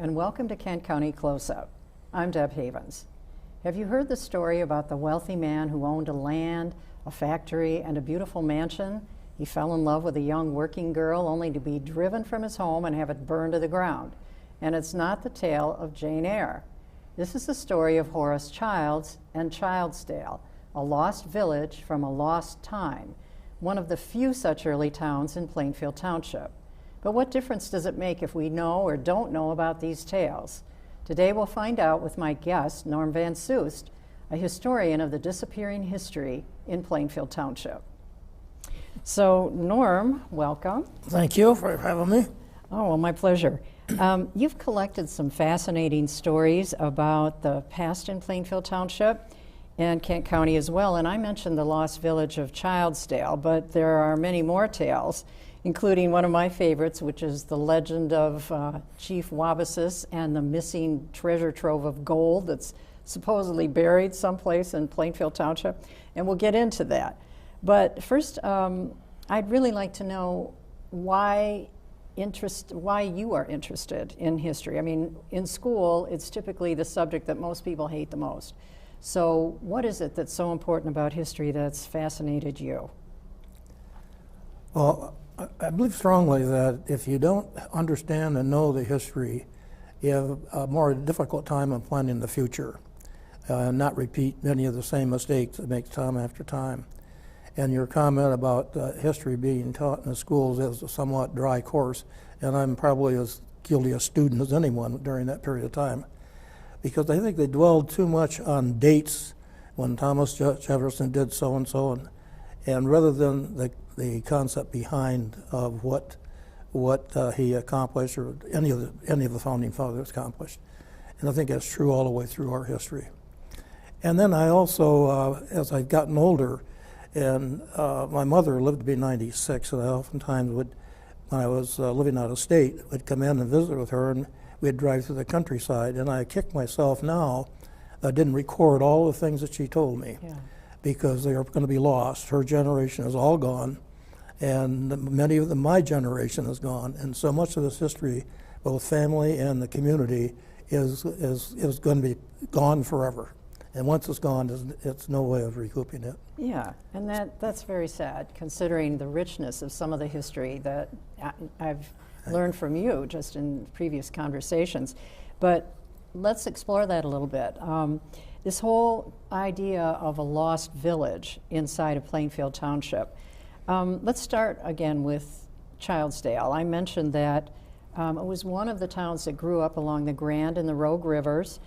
and welcome to Kent County Closeup. I'm Deb Havens. Have you heard the story about the wealthy man who owned a land, a factory, and a beautiful mansion? He fell in love with a young working girl only to be driven from his home and have it burned to the ground. And it's not the tale of Jane Eyre. This is the story of Horace Childs and Childsdale, a lost village from a lost time, one of the few such early towns in Plainfield Township. But what difference does it make if we know or don't know about these tales? Today we'll find out with my guest, Norm VanSoest, a historian of the disappearing history in Plainfield Township. So, Norm, welcome. Thank you for having me. Oh, well, my pleasure. You've collected some fascinating stories about the past in Plainfield Township and Kent County as well, and I mentioned the lost village of Childsdale, but there are many more tales, including one of my favorites, which is the legend of Chief Waba and the missing treasure trove of gold that's supposedly buried someplace in Plainfield Township, and we'll get into that. But first, I'd really like to know why you are interested in history. I mean, in school, it's typically the subject that most people hate the most. So what is it that's so important about history that's fascinated you? Well, I believe strongly that if you don't understand and know the history, you have a more difficult time of planning the future and not repeat many of the same mistakes that make time after time. And your comment about history being taught in the schools is a somewhat dry course, and I'm probably as guilty a student as anyone during that period of time, because I think they dwelled too much on dates when Thomas Jefferson did so-and-so, and rather than the concept behind of what he accomplished or any of the founding fathers accomplished. And I think that's true all the way through our history. And then I also, as I've gotten older, and my mother lived to be 96, and I oftentimes would, when I was living out of state, would come in and visit with her, and we'd drive through the countryside, and I kick myself now I didn't record all the things that she told me, because they are going to be lost. Her generation is all gone, and many of my generation is gone, and so much of this history, both family and the community, is going to be gone forever. And once it's gone, it's no way of recouping it. Yeah, and that's very sad, considering the richness of some of the history that I've learned from you just in previous conversations. But let's explore that a little bit. This whole idea of a lost village inside of Plainfield Township. Let's start again with Childsdale. I mentioned that it was one of the towns that grew up along the Grand and the Rogue Rivers,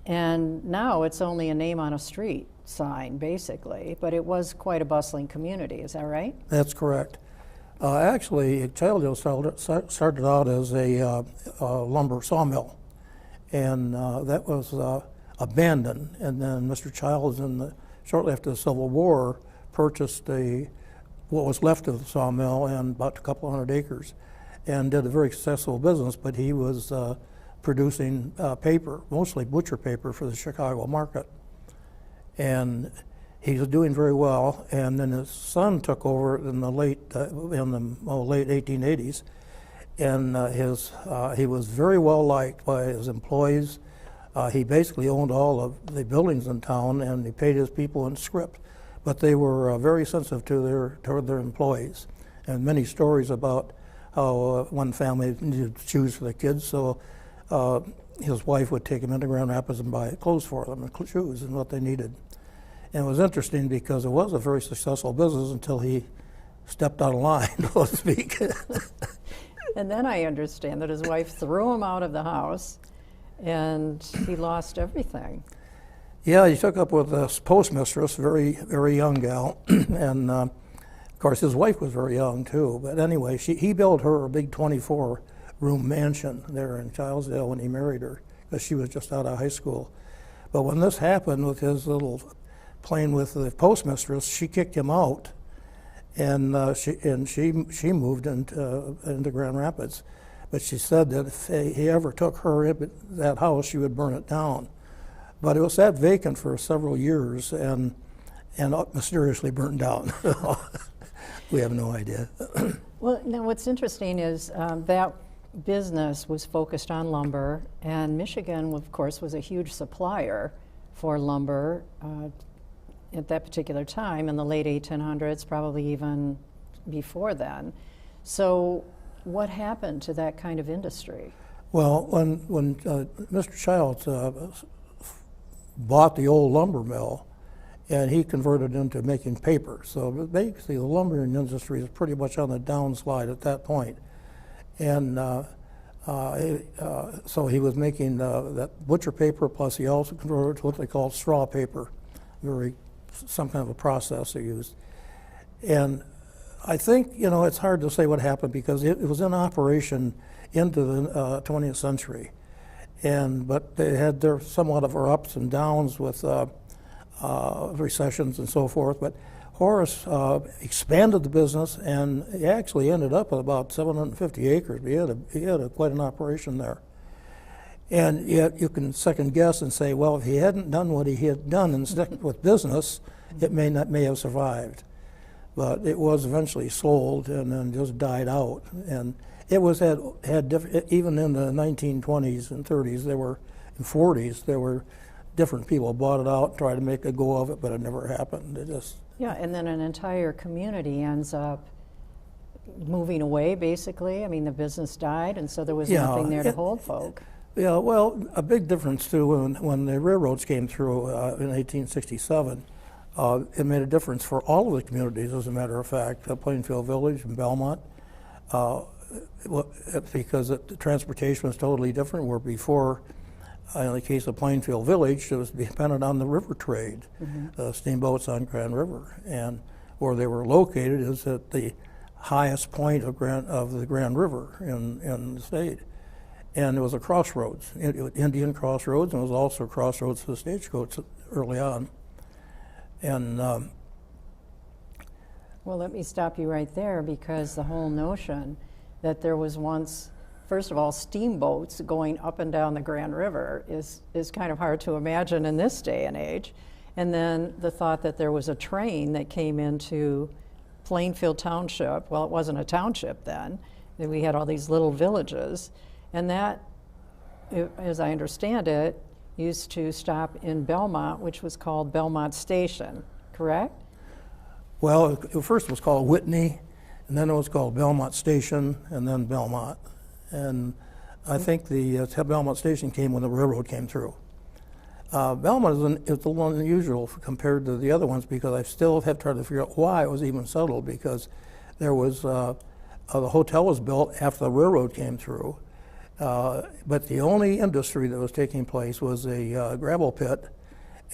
and now it's only a name on a street sign, basically, but it was quite a bustling community. Is that right? That's correct. Actually, Childsdale started out as a lumber sawmill, and that was abandoned. And then Mr. Childs, shortly after the Civil War, purchased what was left of the sawmill and about a couple hundred acres, and did a very successful business. But he was producing paper, mostly butcher paper, for the Chicago market, and he was doing very well. And then his son took over in the late 1880s, and he was very well liked by his employees. He basically owned all of the buildings in town, and he paid his people in scrip, but they were very sensitive toward their employees. And many stories about how one family needed shoes for the kids, so his wife would take them into Grand Rapids and buy clothes for them, and shoes and what they needed. And it was interesting because it was a very successful business until he stepped out of line, so to speak. And then I understand that his wife threw him out of the house, and he lost everything. Yeah, he took up with a postmistress, very, very young gal, and of course his wife was very young too. But anyway, he built her a big 24-room mansion there in Childsdale when he married her, because she was just out of high school. But when this happened with his little playing with the postmistress, she kicked him out, and she moved into Grand Rapids. But she said that if he ever took her in that house, she would burn it down. But it was sat vacant for several years and mysteriously burned down. We have no idea. Well, now what's interesting is that business was focused on lumber, and Michigan, of course, was a huge supplier for lumber at that particular time in the late 1800s, probably even before then. So what happened to that kind of industry? Well, when Mr. Childs bought the old lumber mill, and he converted into making paper. So basically the lumbering industry is pretty much on the downslide at that point. And so he was making that butcher paper, plus he also converted to what they call straw paper, some kind of a process they used. And I think, it's hard to say what happened because it was in operation into the 20th century. But they had their somewhat of their ups and downs with recessions and so forth. But Horace expanded the business, and he actually ended up with about 750 acres. He had quite an operation there. And yet you can second guess and say, well, if he hadn't done what he had done and stuck with business, it may have survived. But it was eventually sold and then just died out. And it was had different, even in the 1920s and 30s, and 40s, there were different people bought it out, tried to make a go of it, but it never happened. Yeah, and then an entire community ends up moving away, basically. I mean, the business died, and so there was nothing there to hold folk. Yeah, well, a big difference, too, when the railroads came through in 1867, it made a difference for all of the communities, as a matter of fact, Plainfield Village and Belmont, because the transportation was totally different, where before, in the case of Plainfield Village, it was dependent on the river trade, steamboats on Grand River. And where they were located is at the highest point of the Grand River in the state. And it was a crossroads, Indian crossroads, and it was also a crossroads for the stagecoach early on. And well, let me stop you right there, because the whole notion that there was once, first of all, steamboats going up and down the Grand River is kind of hard to imagine in this day and age. And then the thought that there was a train that came into Plainfield Township. Well, it wasn't a township then. We had all these little villages. And that, as I understand it, used to stop in Belmont, which was called Belmont Station, correct? Well, first it was called Whitney, and then it was called Belmont Station, and then Belmont. And I think the Belmont Station came when the railroad came through. Belmont is a little unusual compared to the other ones, because I still have tried to figure out why it was even settled, because there was, the hotel was built after the railroad came through, but the only industry that was taking place was a gravel pit,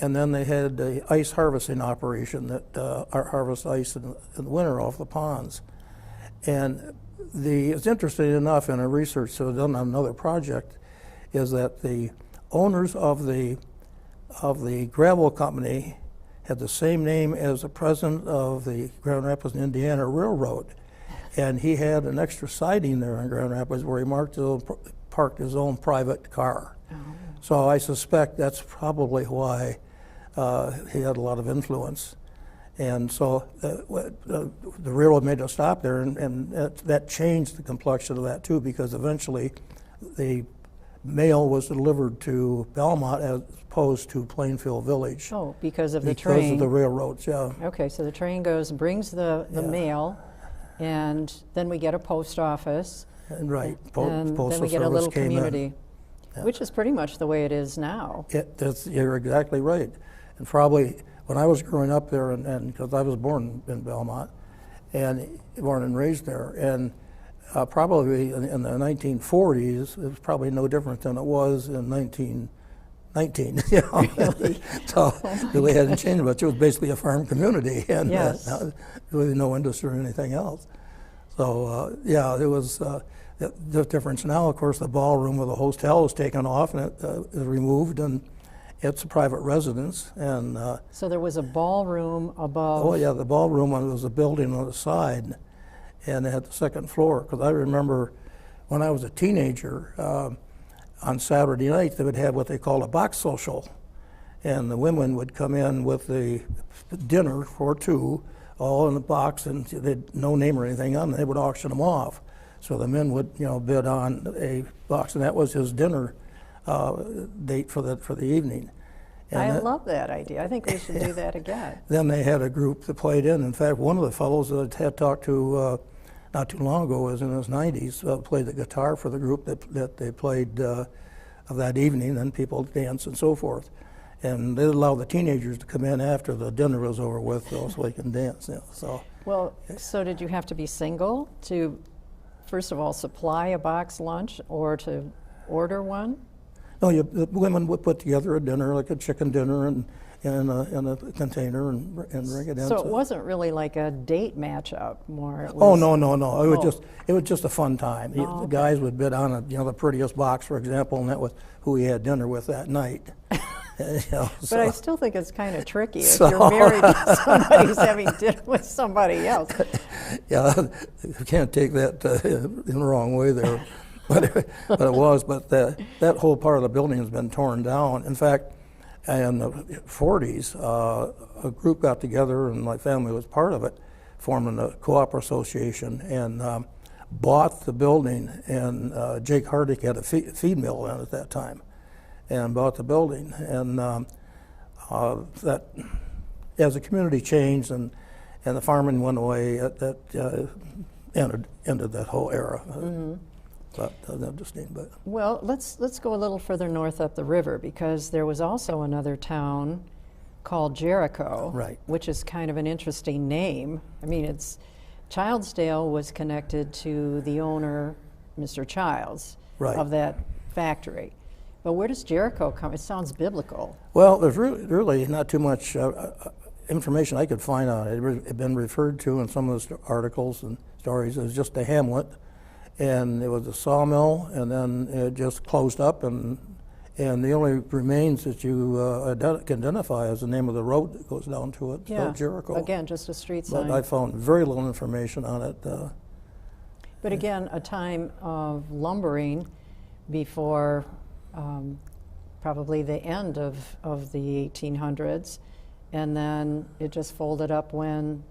and then they had the ice harvesting operation that harvests ice in the winter off the ponds. And it's interesting enough, in a research that was done on another project, is that the owners of the gravel company had the same name as the president of the Grand Rapids, Indiana Railroad. And he had an extra siding there in Grand Rapids where he parked his own private car. Oh. So I suspect that's probably why he had a lot of influence. And so the railroad made a stop there, and that changed the complexion of that too, because eventually the mail was delivered to Belmont as opposed to Plainfield Village. Oh, because of the train. Because of the railroads, yeah. Okay, so the train goes and brings the mail, and then we get a post office. And right, and then we get a little community, which is pretty much the way it is now. You're exactly right. And probably when I was growing up there, and because I was born in Belmont, and born and raised there, and probably in the 1940s, it was probably no different than it was in 1919. You know? Really? So it really hadn't changed much. It was basically a farm community, and really no industry or anything else. So yeah, it was the difference. Now, of course, the ballroom of the hotel is taken off and it is removed, and it's a private residence. And so there was a ballroom above. Oh yeah, the ballroom was a building on the side, and it had the second floor. Because I remember when I was a teenager, on Saturday night they would have what they called a box social, and the women would come in with the dinner for two, all in the box, and they'd no name or anything on them. They would auction them off. So the men would, bid on a box, and that was his dinner date for the evening. And I love that idea. I think we should do that again. Then they had a group that played in. In fact, one of the fellows that I had talked to not too long ago, was in his 90s, played the guitar for the group that they played of that evening, and people danced and so forth. And they allowed the teenagers to come in after the dinner was over with, so they can dance. So did you have to be single to, first of all, supply a box lunch or to order one? No, the women would put together a dinner, like a chicken dinner, and in a container and bring it in. So it wasn't really like a date matchup, more. It Oh was, no! It was just a fun time. The guys would bid on the prettiest box, for example, and that was who he had dinner with that night. But I still think it's kind of tricky if you're married to somebody who's having dinner with somebody else. Yeah, you can't take that in the wrong way there. But it was. But that whole part of the building has been torn down. In fact, in the 40s, a group got together, and my family was part of it, forming a co-op association, and bought the building. And Jake Hardick had a feed mill in at that time, and bought the building. And that, as the community changed and the farming went away, that ended that whole era. Mm-hmm. But well, let's go a little further north up the river, because there was also another town called Jericho, right, which is kind of an interesting name. I mean, Childsdale was connected to the owner, Mr. Childs, right, of that factory. But where does Jericho come? It sounds biblical. Well, there's really not too much information I could find on it. It had been referred to in some of the articles and stories as just a hamlet. And it was a sawmill, and then it just closed up, and the only remains that you can identify is the name of the road that goes down to it, Yeah. Jericho. Again, just a street sign. But I found very little information on it. But again, a time of lumbering before probably the end of the 1800s, and then it just folded up when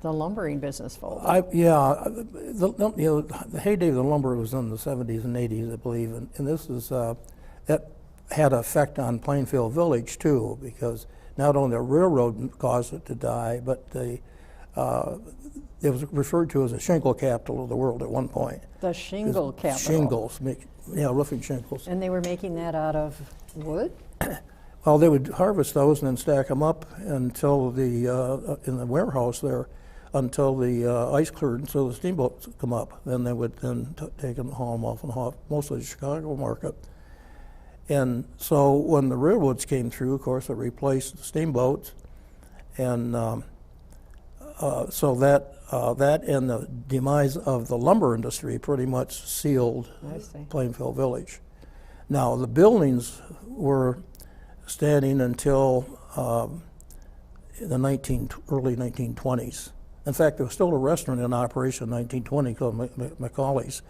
the lumbering business folded. The heyday of the lumber was in the 70s and 80s, I believe, and this is that had an effect on Plainfield Village too, because not only the railroad caused it to die, but it was referred to as a shingle capital of the world at one point. The shingle capital. Shingles, roofing shingles. And they were making that out of wood? Well, they would harvest those and then stack them up until in the warehouse there, until the ice cleared, and so the steamboats would come up. Then they would take them home off and haul, mostly the Chicago market. And so when the railroads came through, of course, it replaced the steamboats, and so that and the demise of the lumber industry pretty much sealed Plainfield Village. Now the buildings were standing until the early 1920s. In fact, there was still a restaurant in operation in 1920 called Macaulay's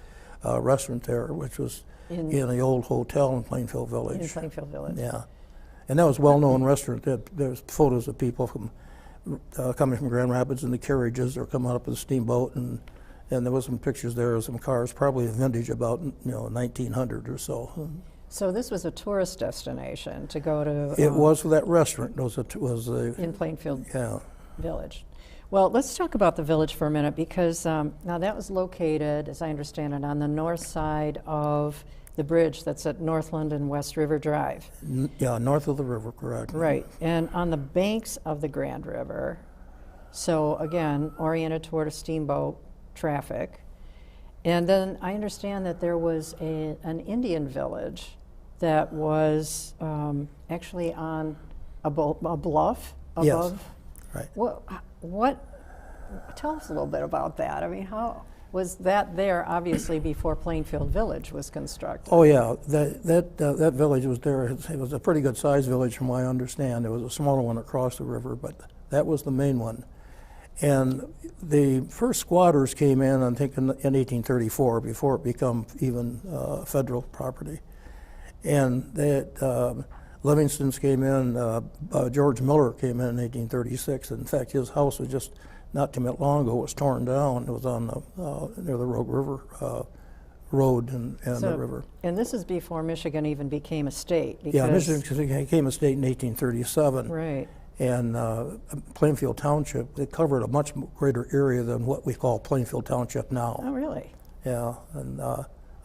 restaurant there, which was in the old hotel in Plainfield Village. In Plainfield Village. Yeah. And that was a well-known restaurant. There's photos of people coming from Grand Rapids in the carriages or coming up with a steamboat, and there was some pictures there of some cars, probably a vintage about 1900 or so. So this was a tourist destination to go to. It was for that restaurant. In Plainfield yeah. Village. Well, let's talk about the village for a minute, because now that was located, as I understand it, on the north side of the bridge that's at Northland and West River Drive. Yeah, north of the river, correct. Right, and on the banks of the Grand River. So again, oriented toward a steamboat traffic. And then I understand that there was an Indian village that was actually on a bluff above. Yes, right. What? Tell us a little bit about that. I mean, how was that there? Obviously, before Plainfield Village was constructed. Oh yeah, that village was there. It was a pretty good sized village, from what I understand. There was a smaller one across the river, but that was the main one. And the first squatters came in, I think, in 1834, before it became even federal property. And Livingston's came in. George Miller came in 1836. In fact, his house was just not too long ago, was torn down. It was on near the Rogue River Road and the river. And this is before Michigan even became a state. Yeah, Michigan became a state in 1837. Right. And Plainfield Township, it covered a much greater area than what we call Plainfield Township now. Oh, really? Yeah, and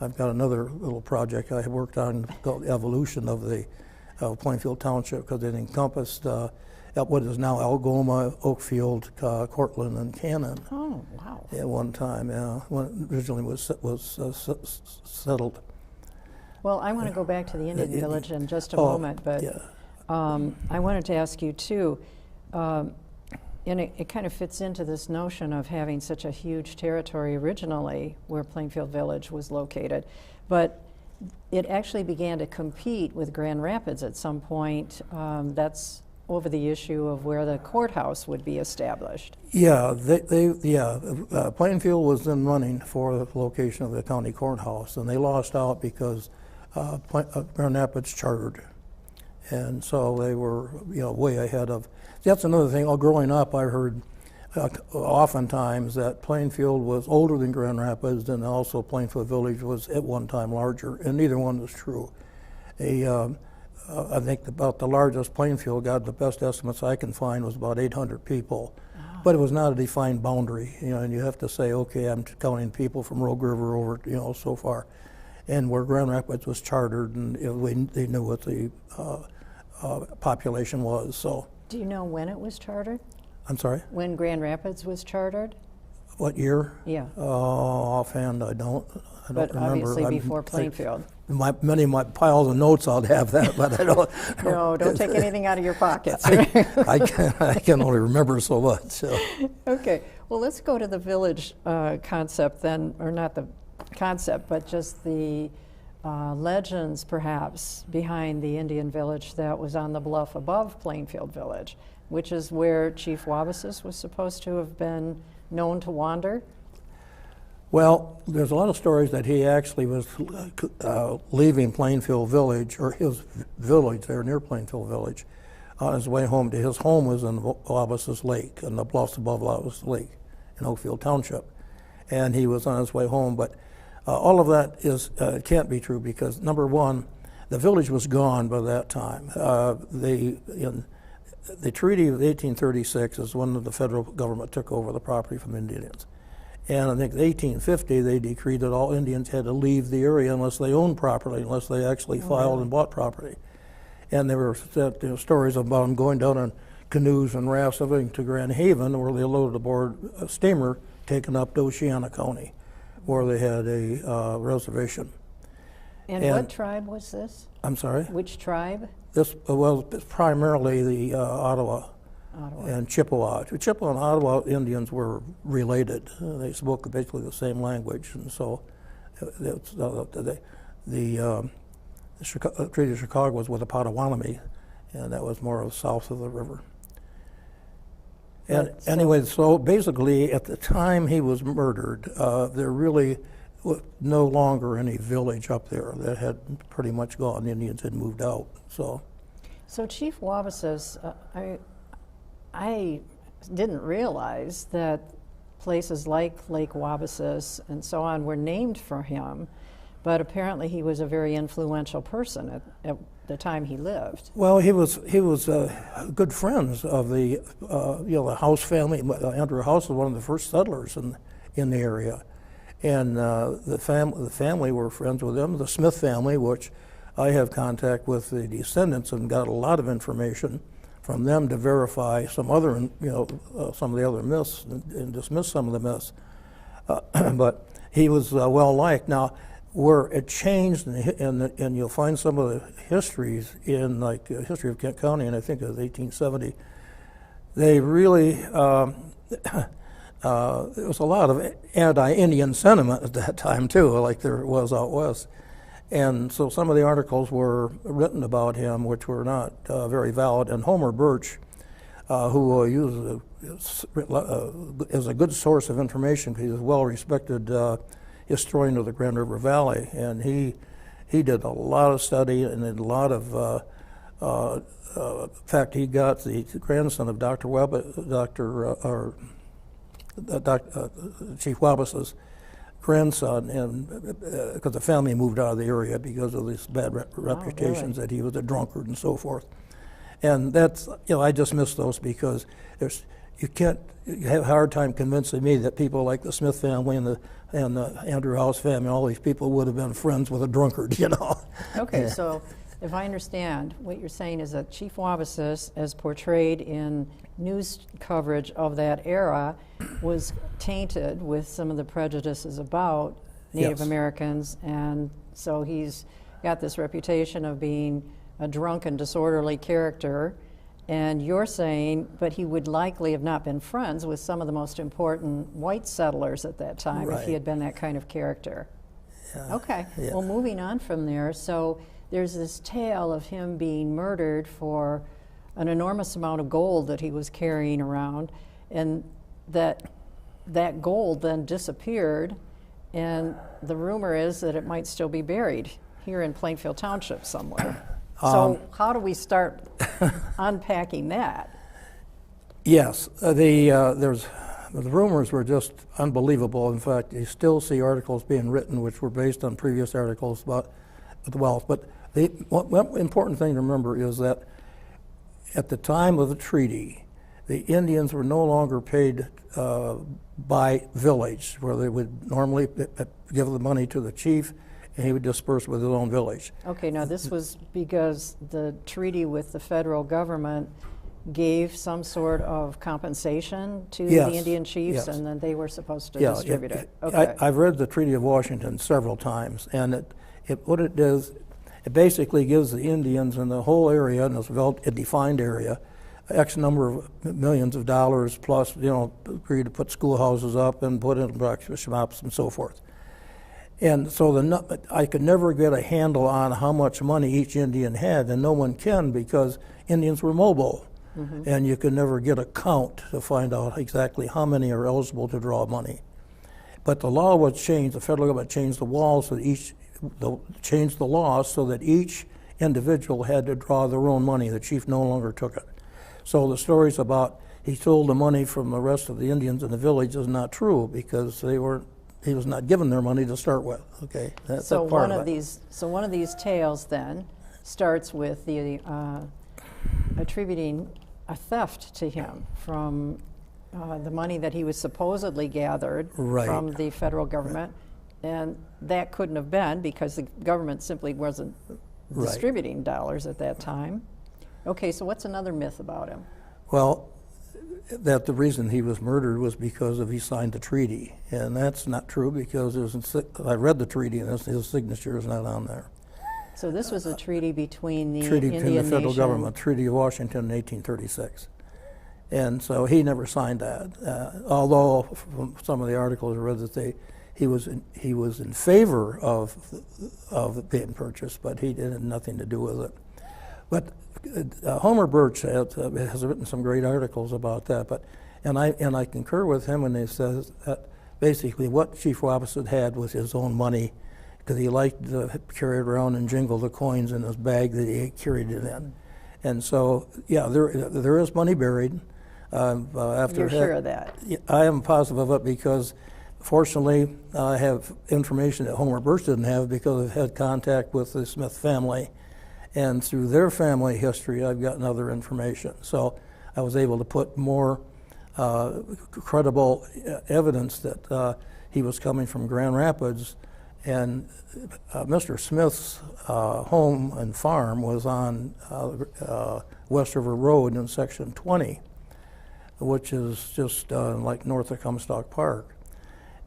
I've got another little project I worked on called the evolution of Plainfield Township, because it encompassed what is now Algoma, Oakfield, Cortland, and Cannon. Oh, wow. At one time, yeah, when it originally was settled. Well, I want to go back to the Indian Village in just a moment, but yeah. I wanted to ask you too, and it kind of fits into this notion of having such a huge territory originally where Plainfield Village was located, but it actually began to compete with Grand Rapids at some point. That's over the issue of where the courthouse would be established. Yeah, Plainfield was then running for the location of the county courthouse, and they lost out because Grand Rapids chartered, and so they were way ahead of. That's another thing. Growing up, I heard oftentimes that Plainfield was older than Grand Rapids, and also Plainfield Village was at one time larger, and neither one was true. I think about the largest Plainfield, got the best estimates I can find, was about 800 people. Wow. But it was not a defined boundary, and you have to say, okay, I'm counting people from Rogue River over, so far. And where Grand Rapids was chartered, and they knew what the population was, so. Do you know when it was chartered? I'm sorry? When Grand Rapids was chartered? What year? Yeah. Offhand, I don't but remember. Obviously before Plainfield. Many of my piles of notes, I'll have that, but I don't. No, don't take anything out of your pockets. I can only remember so much. So. Okay, well, let's go to the village concept then, or not the concept, but just the legends, perhaps, behind the Indian village that was on the bluff above Plainfield Village, which is where Chief Waba was supposed to have been known to wander. Well, there's a lot of stories that he actually was leaving Plainfield Village, or his village there near Plainfield Village, on his way home. His home was in Waba Lake, and the bluffs above Waba Lake in Oakfield Township. And he was on his way home, but all of that can't be true, because number one, the village was gone by that time. The Treaty of 1836 is when the federal government took over the property from the Indians. And I think in 1850 they decreed that all Indians had to leave the area unless they owned property, unless they actually filed and bought property. And there were stories about them going down on canoes and rafts everything to Grand Haven, where they loaded aboard a steamer taken up to Oceana County, where they had a reservation. And what tribe was this? I'm sorry? Which tribe? This was primarily the Ottawa and Chippewa. Chippewa and Ottawa Indians were related. They spoke basically the same language, and so the Treaty of Chicago was with the Potawatomi, and that was more south of the river. And anyway, so basically, at the time he was murdered, there really was no longer any village up there. That had pretty much gone. The Indians had moved out. So Chief Waba says, I didn't realize that places like Lake Wabasas and so on were named for him, but apparently he was a very influential person at the time he lived. Well, he was good friends of the the House family. Andrew House was one of the first settlers in the area, and the family were friends with him. The Smith family, which I have contact with the descendants and got a lot of information from them to verify some other, some of the other myths and dismiss some of the myths. But he was well liked. Now, where it changed, and you'll find some of the histories in, like, History of Kent County, and I think it was 1870, they really, there was a lot of anti-Indian sentiment at that time, too, like there was out west. And so some of the articles were written about him, which were not very valid. And Homer Birch, who is a good source of information, because he's a well-respected historian of the Grand River Valley, and he did a lot of study and did a lot of. In fact, he got the grandson of Dr. Waba, Chief Waba's grandson, and because the family moved out of the area because of these bad reputations that he was a drunkard and so forth. And that's, I just miss those because you have a hard time convincing me that people like the Smith family and the Andrew House family, all these people would have been friends with a drunkard, Okay, so if I understand, what you're saying is that Chief Waba, as portrayed in news coverage of that era, was tainted with some of the prejudices about Native Americans, and so he's got this reputation of being a drunken, disorderly character. And you're saying, but he would likely have not been friends with some of the most important white settlers at that time if he had been that kind of character. Okay, well, moving on from there, so there's this tale of him being murdered for an enormous amount of gold that he was carrying around, and that gold then disappeared, and the rumor is that it might still be buried here in Plainfield Township somewhere. So how do we start unpacking that? Yes, the rumors were just unbelievable. In fact, you still see articles being written which were based on previous articles about the wealth. But one important thing to remember is that at the time of the treaty, the Indians were no longer paid by village, where they would normally give the money to the chief, and he would disperse with his own village. Okay, now this was because the treaty with the federal government gave some sort of compensation to the Indian chiefs, and then they were supposed to distribute it. Okay. I've read the Treaty of Washington several times, and what it does, it basically gives the Indians in the whole area, and it's a defined area, X number of millions of dollars plus, agree to put schoolhouses up and put in breakfast shops and so forth. And so I could never get a handle on how much money each Indian had, and no one can because Indians were mobile. And you could never get a count to find out exactly how many are eligible to draw money. But the law was changed, the federal government changed the law so that each individual had to draw their own money. The chief no longer took it. So the stories about he stole the money from the rest of the Indians in the village is not true because he was not given their money to start with. Okay, that's so part one of these tales then starts with the attributing a theft to him from the money that he was supposedly gathered from the federal government, and that couldn't have been because the government simply wasn't distributing dollars at that time. Okay, so what's another myth about him? Well, that the reason he was murdered was because he signed the treaty, and that's not true because I read the treaty and his signature is not on there. So this was a treaty between the federal government, Treaty of Washington in 1836. And so he never signed that, although from some of the articles I read that he was in favor of it being purchased, but he had nothing to do with it. But Homer Birch has written some great articles about that, and I concur with him when he says that basically what Chief Waba had was his own money, because he liked to carry it around and jingle the coins in his bag that he carried it in. And so, there is money buried. You're sure of that? I am positive of it because, fortunately, I have information that Homer Birch didn't have because I've had contact with the Smith family. And through their family history, I've gotten other information. So I was able to put more credible evidence that he was coming from Grand Rapids. And Mr. Smith's home and farm was on West River Road in Section 20, which is just like north of Comstock Park.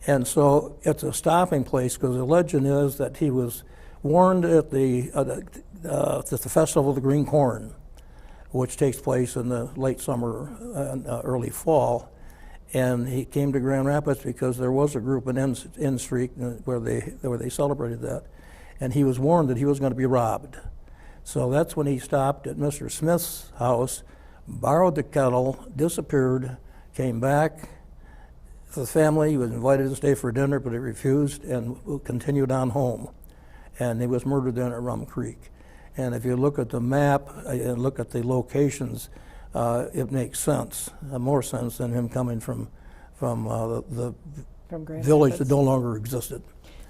And so it's a stopping place because the legend is that he was warned at the Festival of the Green Corn, which takes place in the late summer and early fall. And he came to Grand Rapids because there was a group in N Street where they celebrated that, and he was warned that he was going to be robbed. So that's when he stopped at Mr. Smith's house, borrowed the kettle, disappeared, came back. The family, he was invited to stay for dinner, but he refused and continued on home. And he was murdered then at Rum Creek. And if you look at the map and look at the locations, it makes sense, more sense than him coming from from the From Grand village Rapids. that no longer existed.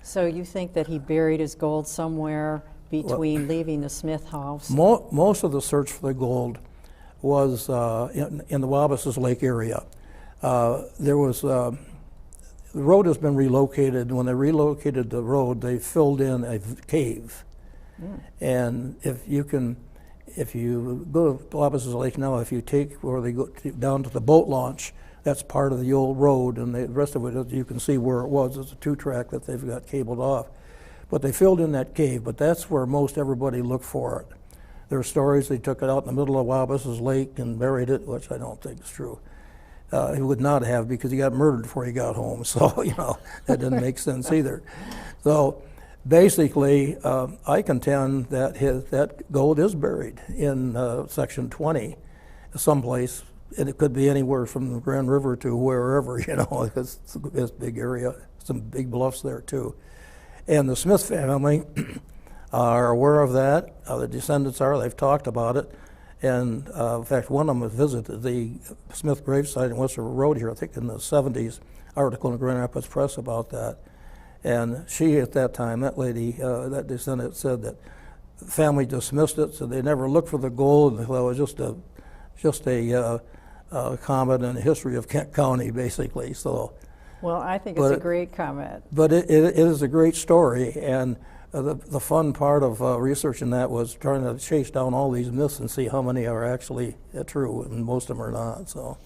So you think that he buried his gold somewhere between leaving the Smith house? Most of the search for the gold was in the Waba's Lake area. There was the road has been relocated. When they relocated the road, they filled in a cave. And if you go to Waba's Lake now, if you take where they go down to the boat launch, that's part of the old road, and the rest of it, you can see where it was. It's a 2-track that they've got cabled off. But they filled in that cave, but that's where most everybody looked for it. There are stories they took it out in the middle of Waba's Lake and buried it, which I don't think is true. He would not have, because he got murdered before he got home, so that didn't make sense either. So basically, I contend that that gold is buried in Section 20, someplace. And it could be anywhere from the Grand River to wherever, because it's a big area, some big bluffs there too. And the Smith family are aware of that. The descendants are, they've talked about it. And in fact, one of them has visited the Smith gravesite in West River Road here, I think in the 70s, article in the Grand Rapids Press about that. And she, at that time, that lady, that descendant, said that the family dismissed it, so they never looked for the gold. It was just a comment in the history of Kent County, basically. So, well, I think it's a great comment. But it is a great story, and the fun part of researching that was trying to chase down all these myths and see how many are actually true, and most of them are not. So,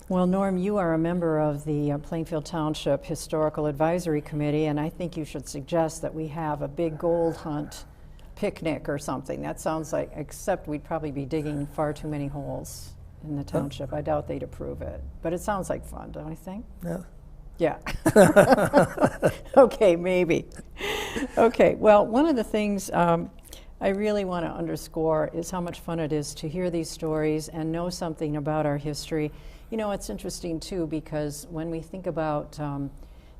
well, Norm, you are a member of the Plainfield Township Historical Advisory Committee, and I think you should suggest that we have a big gold hunt picnic or something. That sounds like, except we'd probably be digging far too many holes in the township. I doubt they'd approve it, but it sounds like fun, don't you think? yeah. Yeah. Okay, maybe. Okay, well, one of the things I really want to underscore is how much fun it is to hear these stories and know something about our history. It's interesting too, because when we think about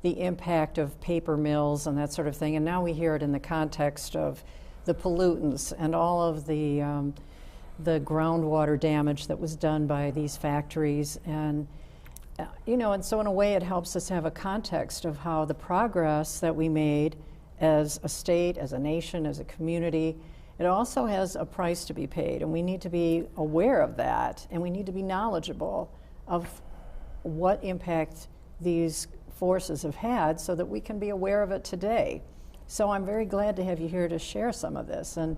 the impact of paper mills and that sort of thing, and now we hear it in the context of the pollutants and all of the groundwater damage that was done by these factories, and and so in a way it helps us have a context of how the progress that we made as a state, as a nation, as a community, it also has a price to be paid, and we need to be aware of that, and we need to be knowledgeable of what impact these forces have had so that we can be aware of it today. So I'm very glad to have you here to share some of this, and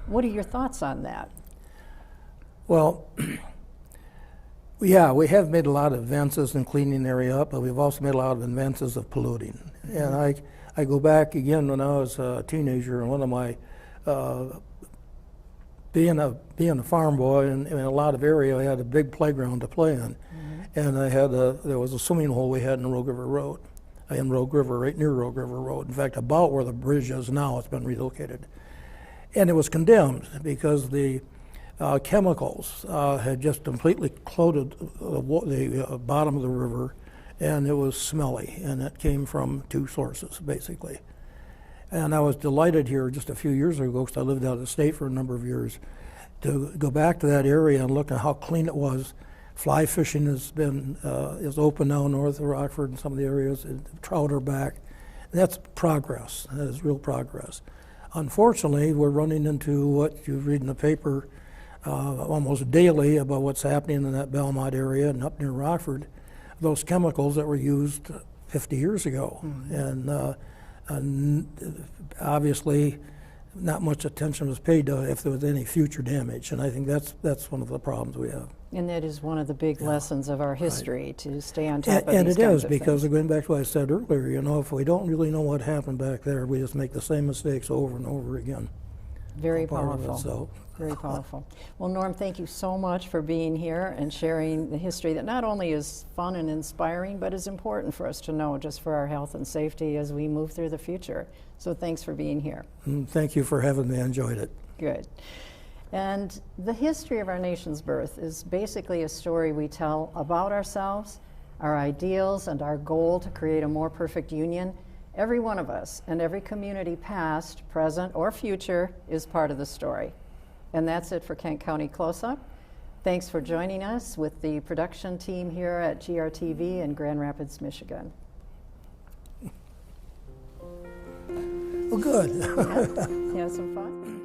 what are your thoughts on that? Well, yeah, we have made a lot of advances in cleaning the area up, but we've also made a lot of advances of polluting. And I go back again when I was a teenager, and one of my being a farm boy in a lot of area, I had a big playground to play in, and there was a swimming hole we had in Rogue River Road, right near Rogue River Road. In fact, about where the bridge is now, it's been relocated, and it was condemned because the chemicals had just completely clouded the bottom of the river, and it was smelly, and it came from 2 sources, basically. And I was delighted here just a few years ago, because I lived out of the state for a number of years, to go back to that area and look at how clean it was. Fly fishing is open now north of Rockford and some of the areas, and trout are back. That's progress. That is real progress. Unfortunately, we're running into what you read in the paper almost daily about what's happening in that Belmont area and up near Rockford, those chemicals that were used 50 years ago. And obviously not much attention was paid to if there was any future damage, and I think that's one of the problems we have. And that is one of the big lessons of our history, to stay on top of these And it kinds is, of because things. going back to what I said earlier, if we don't really know what happened back there, we just make the same mistakes over and over again. Very Part of it, powerful. so. Very powerful. Well, Norm, thank you so much for being here and sharing the history that not only is fun and inspiring, but is important for us to know, just for our health and safety as we move through the future. So thanks for being here. Thank you for having me. I enjoyed it. Good. And the history of our nation's birth is basically a story we tell about ourselves, our ideals, and our goal to create a more perfect union. Every one of us and every community, past, present, or future, is part of the story. And that's it for Kent County Closeup. Thanks for joining us with the production team here at GRTV in Grand Rapids, Michigan. Well, good. Yeah, you had some fun?